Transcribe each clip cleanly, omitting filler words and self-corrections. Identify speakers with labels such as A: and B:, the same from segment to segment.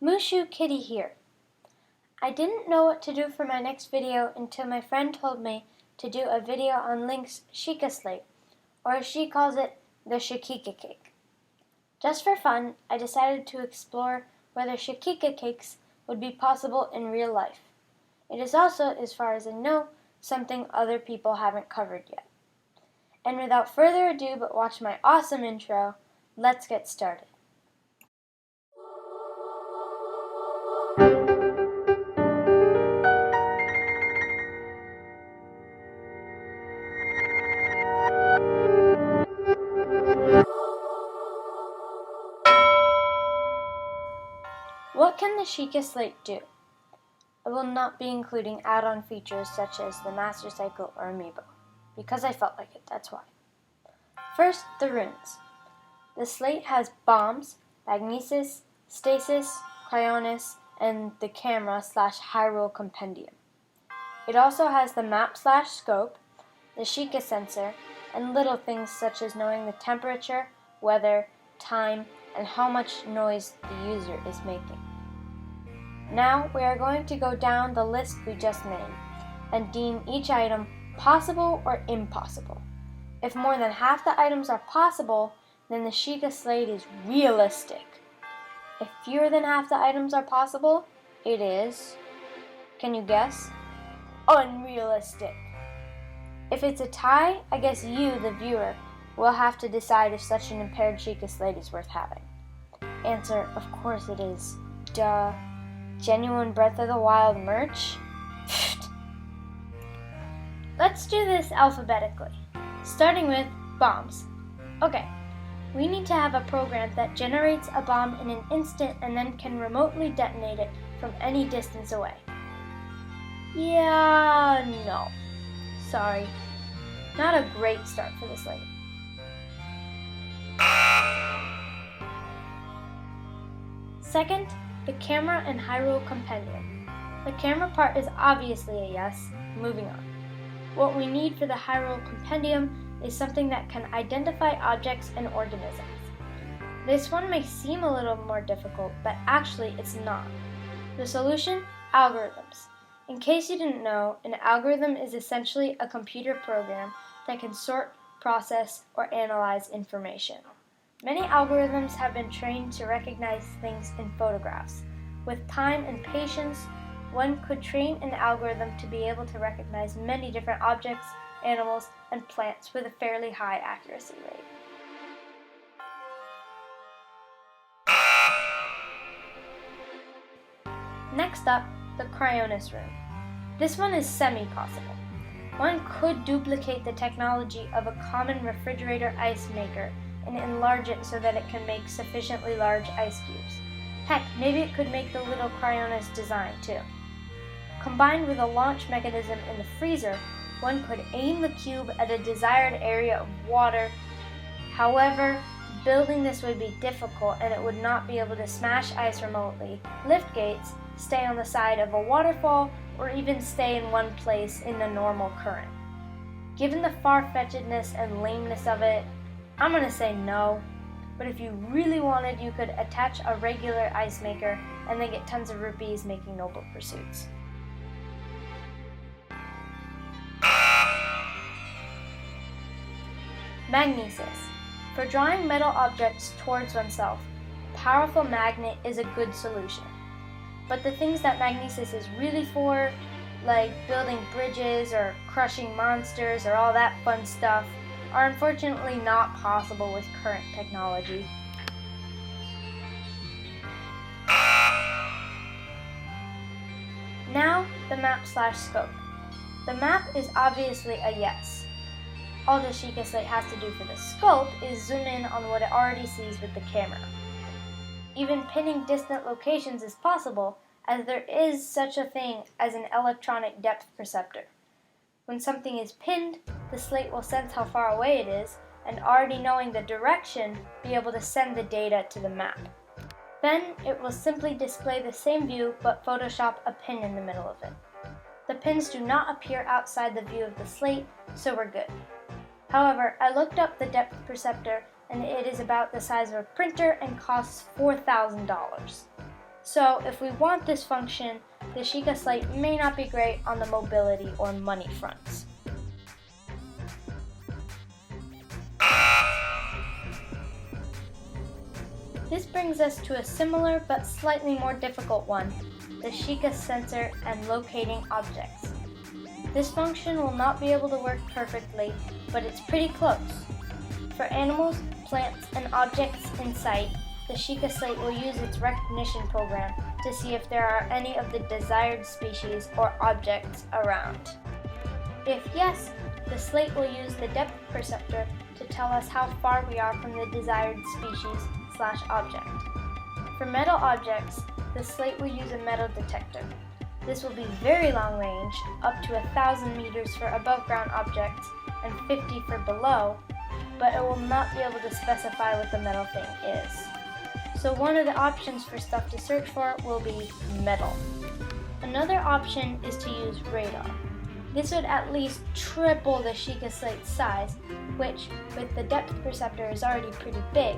A: Mushu Kitty here. I didn't know what to do for my next video until my friend told me to do a video on Link's Sheikah Slate, or as she calls it, the Shekikah cake. Just for fun, I decided to explore whether Shekikah cakes would be possible in real life. It is also, as far as I know, something other people haven't covered yet. And without further ado but watch my awesome intro, let's get started. What can the Sheikah Slate do? I will not be including add-on features such as the Master Cycle or Amiibo, because I felt like it, that's why. First, the runes. The slate has bombs, magnesis, stasis, cryonis, and the camera/Hyrule Compendium. It also has the map/scope, the Sheikah sensor, and little things such as knowing the temperature, weather, time, and how much noise the user is making. Now we are going to go down the list we just made and deem each item possible or impossible. If more than half the items are possible, then the Sheikah Slate is realistic. If fewer than half the items are possible, it is, can you guess? Unrealistic. If it's a tie, I guess you, the viewer, will have to decide if such an impaired Sheikah Slate is worth having. Answer, of course it is. Duh. Genuine Breath of the Wild merch? Let's do this alphabetically, starting with bombs. Okay, we need to have a program that generates a bomb in an instant and then can remotely detonate it from any distance away. Yeah, no. Sorry. Not a great start for the slate. Second, the camera and Hyrule Compendium. The camera part is obviously a yes. Moving on. What we need for the Hyrule Compendium is something that can identify objects and organisms. This one may seem a little more difficult, but actually it's not. The solution? Algorithms. In case you didn't know, an algorithm is essentially a computer program that can sort, process, or analyze information. Many algorithms have been trained to recognize things in photographs. With time and patience, one could train an algorithm to be able to recognize many different objects, animals, and plants with a fairly high accuracy rate. Next up, the cryonis rune. This one is semi-possible. One could duplicate the technology of a common refrigerator ice maker and enlarge it so that it can make sufficiently large ice cubes. Heck, maybe it could make the little cryonis design too. Combined with a launch mechanism in the freezer, one could aim the cube at a desired area of water. However, building this would be difficult and it would not be able to smash ice remotely, lift gates, stay on the side of a waterfall, or even stay in one place in the normal current. Given the far-fetchedness and lameness of it, I'm gonna say no, but if you really wanted, you could attach a regular ice maker and then get tons of rupees making noble pursuits. Magnesis. For drawing metal objects towards oneself, a powerful magnet is a good solution. But the things that magnesis is really for, like building bridges or crushing monsters or all that fun stuff, are unfortunately not possible with current technology. Now, the map/scope. The map is obviously a yes. All the Sheikah Slate has to do for the scope is zoom in on what it already sees with the camera. Even pinning distant locations is possible, as there is such a thing as an electronic depth perceptor. When something is pinned, the slate will sense how far away it is, and already knowing the direction, be able to send the data to the map. Then it will simply display the same view but Photoshop a pin in the middle of it. The pins do not appear outside the view of the slate, so we're good. However, I looked up the depth perceptor and it is about the size of a printer and costs $4,000. So if we want this function, the Sheikah Slate may not be great on the mobility or money fronts. This brings us to a similar but slightly more difficult one, the Sheikah sensor and locating objects. This function will not be able to work perfectly, but it's pretty close. For animals, plants, and objects in sight, the Sheikah Slate will use its recognition program to see if there are any of the desired species or objects around. If yes, the slate will use the depth perceptor to tell us how far we are from the desired species/object. For metal objects, the slate will use a metal detector. This will be very long range, up to 1,000 meters for above ground objects and 50 for below, but it will not be able to specify what the metal thing is. So one of the options for stuff to search for will be metal. Another option is to use radar. This would at least triple the Sheikah Slate's size, which, with the depth perceptor, is already pretty big,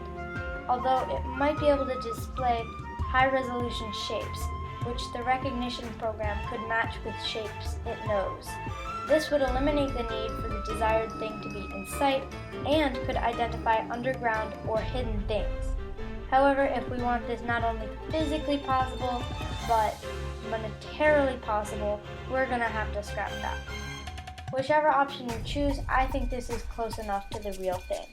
A: although it might be able to display high-resolution shapes, which the recognition program could match with shapes it knows. This would eliminate the need for the desired thing to be in sight and could identify underground or hidden things. However, if we want this not only physically possible, but monetarily possible, we're going to have to scrap that. Whichever option you choose, I think this is close enough to the real thing.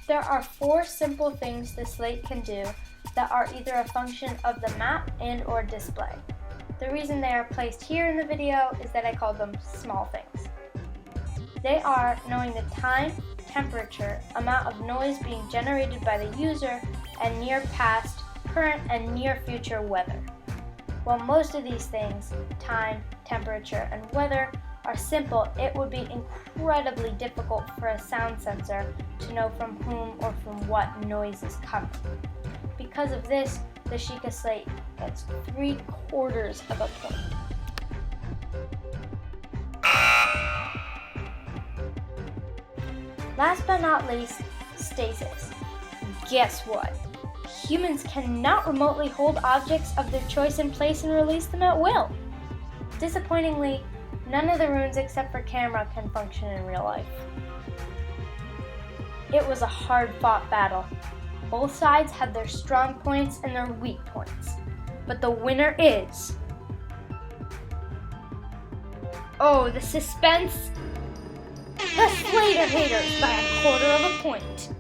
A: There are 4 simple things the slate can do that are either a function of the map and or display. The reason they are placed here in the video is that I call them small things. They are knowing the time, temperature, amount of noise being generated by the user, and near past, current, and near future weather. While most of these things, time, temperature, and weather, are simple, it would be incredibly difficult for a sound sensor to know from whom or from what noise is coming. Because of this, the Sheikah Slate gets 3/4 of a point. Last but not least, stasis. Guess what? Humans cannot remotely hold objects of their choice in place and release them at will. Disappointingly, none of the runes except for camera can function in real life. It was a hard-fought battle. Both sides had their strong points and their weak points. But the winner is... Oh, the suspense! The Slater haters by 1/4 of a point.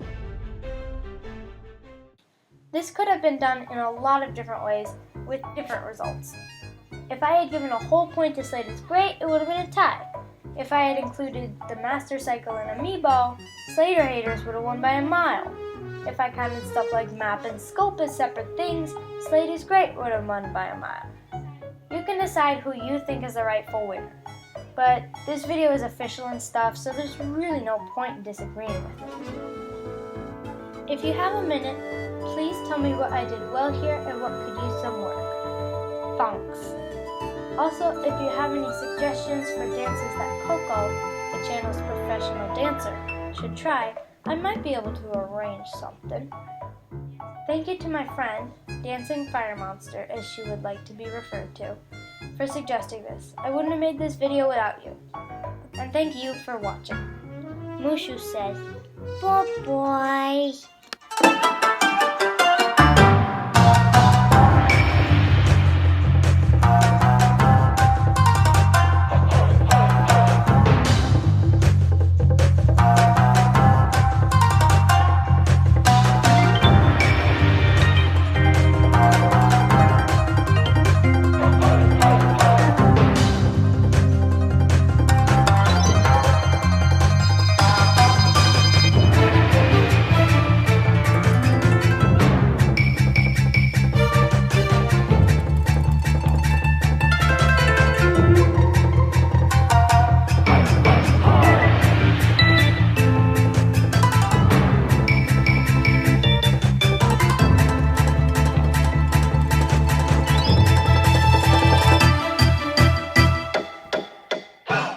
A: This could have been done in a lot of different ways with different results. If I had given a whole point to Slate is great, it would have been a tie. If I had included the Master Cycle and Amiibo, Slater haters would have won by a mile. If I counted stuff like map and scope as separate things, Slate is great would have won by a mile. You can decide who you think is the rightful winner. But this video is official and stuff, so there's really no point in disagreeing with me. If you have a minute, please tell me what I did well here and what could use some work. Thanks. Also, if you have any suggestions for dances that Coco, the channel's professional dancer, should try, I might be able to arrange something. Thank you to my friend, Dancing Fire Monster, as she would like to be referred to, for suggesting this. I wouldn't have made this video without you. And thank you for watching. Mushu says, bye-bye.